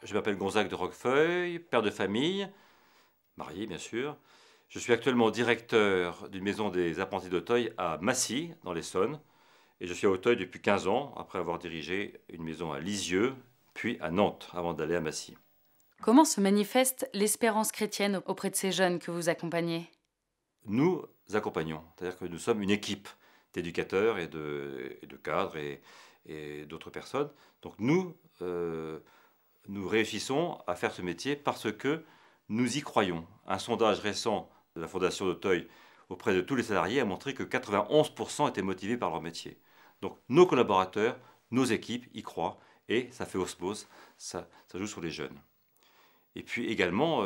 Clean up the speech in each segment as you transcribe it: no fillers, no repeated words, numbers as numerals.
Je m'appelle Gonzague de Roquefeuille, père de famille, marié bien sûr. Je suis actuellement directeur d'une maison des apprentis d'Auteuil à Massy, dans l'Essonne. Et je suis à Auteuil depuis 15 ans, après avoir dirigé une maison à Lisieux, puis à Nantes, avant d'aller à Massy. Comment se manifeste l'espérance chrétienne auprès de ces jeunes que vous accompagnez? Nous accompagnons, c'est-à-dire que nous sommes une équipe d'éducateurs et de cadres et d'autres personnes. Donc nous réussissons à faire ce métier parce que nous y croyons. Un sondage récent de la Fondation d'Auteuil auprès de tous les salariés a montré que 91% étaient motivés par leur métier. Donc nos collaborateurs, nos équipes y croient et ça fait osmose, ça joue sur les jeunes. Et puis également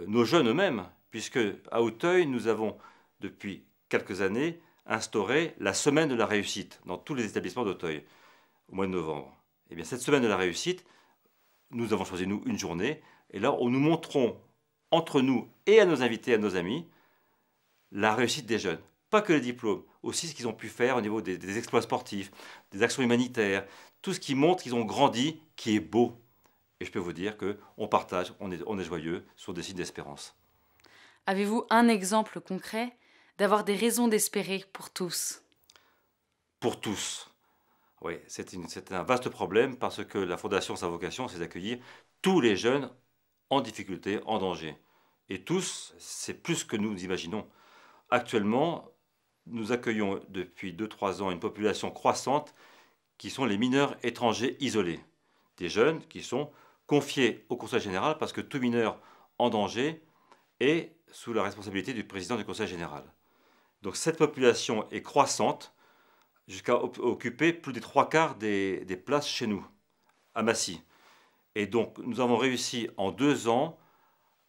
nos jeunes eux-mêmes, puisque à Auteuil, nous avons depuis quelques années instauré la semaine de la réussite dans tous les établissements d'Auteuil au mois de novembre. Et bien cette semaine de la réussite, nous avons choisi nous une journée et là nous montrons entre nous et à nos invités, à nos amis, la réussite des jeunes. Pas que les diplômes, aussi ce qu'ils ont pu faire au niveau des exploits sportifs, des actions humanitaires, tout ce qui montre qu'ils ont grandi, qui est beau. Et je peux vous dire qu'on partage, on est joyeux sur des signes d'espérance. Avez-vous un exemple concret d'avoir des raisons d'espérer pour tous? Pour tous. Oui, c'est un vaste problème parce que la Fondation, sa vocation, c'est d'accueillir tous les jeunes en difficulté, en danger. Et tous, c'est plus que nous imaginons. Actuellement, nous accueillons depuis 2-3 ans une population croissante qui sont les mineurs étrangers isolés. Des jeunes qui sont confiés au Conseil général parce que tout mineur en danger est sous la responsabilité du président du Conseil général. Donc cette population est croissante jusqu'à occuper plus des 3/4 des places chez nous, à Massy. Et donc nous avons réussi en 2 ans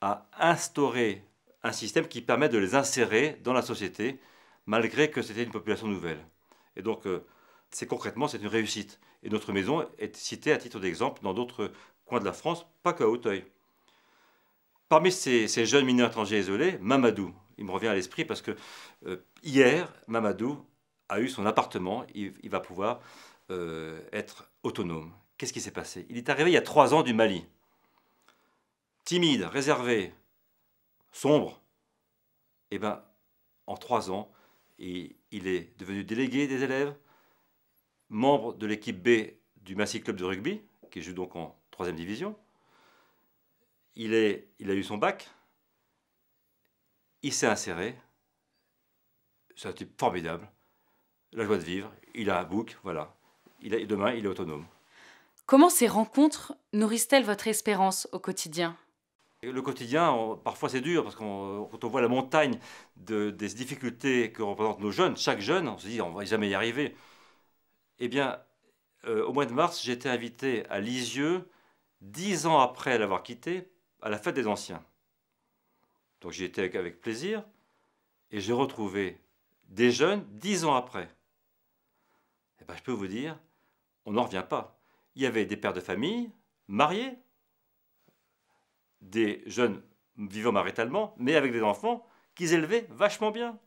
à instaurer un système qui permet de les insérer dans la société, malgré que c'était une population nouvelle. Et donc concrètement, c'est une réussite. Et notre maison est citée à titre d'exemple dans d'autres coins de la France, pas qu'à Auteuil. Parmi ces jeunes mineurs étrangers isolés, Mamadou, il me revient à l'esprit parce que hier, Mamadou a eu son appartement, il va pouvoir être autonome. Qu'est-ce qui s'est passé? Il est arrivé il y a 3 ans du Mali. Timide, réservé, sombre. Eh bien, en 3 ans, il est devenu délégué des élèves, membre de l'équipe B du Massy Club de rugby, qui joue donc en 3e division. Il a eu son bac, il s'est inséré, c'est un type formidable, la joie de vivre, il a un book, voilà. Demain, il est autonome. Comment ces rencontres nourrissent-elles votre espérance au quotidien? Et le quotidien, parfois c'est dur, parce que quand on voit la montagne des difficultés que représentent nos jeunes, chaque jeune, on se dit on ne va jamais y arriver. Eh bien, au mois de mars, j'ai été invité à Lisieux, 10 ans après l'avoir quitté, à la fête des anciens. Donc j'y étais avec plaisir, et j'ai retrouvé des jeunes 10 ans après. Eh ben, je peux vous dire, on n'en revient pas. Il y avait des pères de famille, mariés, des jeunes vivant maritalement, mais avec des enfants qu'ils élevaient vachement bien.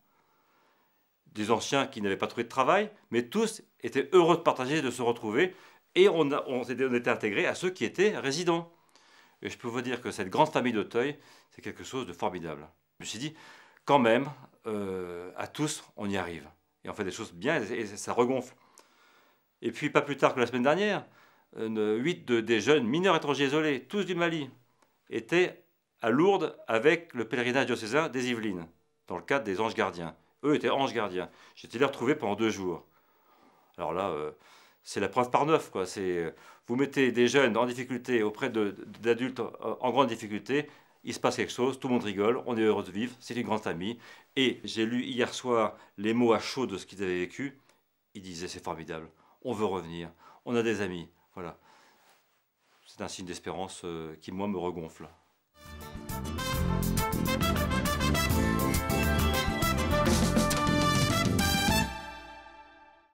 Des anciens qui n'avaient pas trouvé de travail, mais tous étaient heureux de partager, de se retrouver, et on était intégrés à ceux qui étaient résidents. Et je peux vous dire que cette grande famille d'Auteuil, c'est quelque chose de formidable. Je me suis dit, quand même, à tous, on y arrive. Et on fait des choses bien, et ça regonfle. Et puis, pas plus tard que la semaine dernière, 8 des jeunes mineurs étrangers isolés, tous du Mali, étaient à Lourdes avec le pèlerinage diocésain des Yvelines, dans le cadre des anges gardiens. Eux étaient anges gardiens. J'étais les retrouver pendant 2 jours. Alors là, c'est la preuve par 9, quoi. Vous mettez des jeunes en difficulté auprès d'adultes en grande difficulté, il se passe quelque chose, tout le monde rigole, on est heureux de vivre, c'est une grande famille. Et j'ai lu hier soir les mots à chaud de ce qu'ils avaient vécu. Ils disaient c'est formidable, on veut revenir, on a des amis. Voilà. C'est un signe d'espérance qui, moi, me regonfle.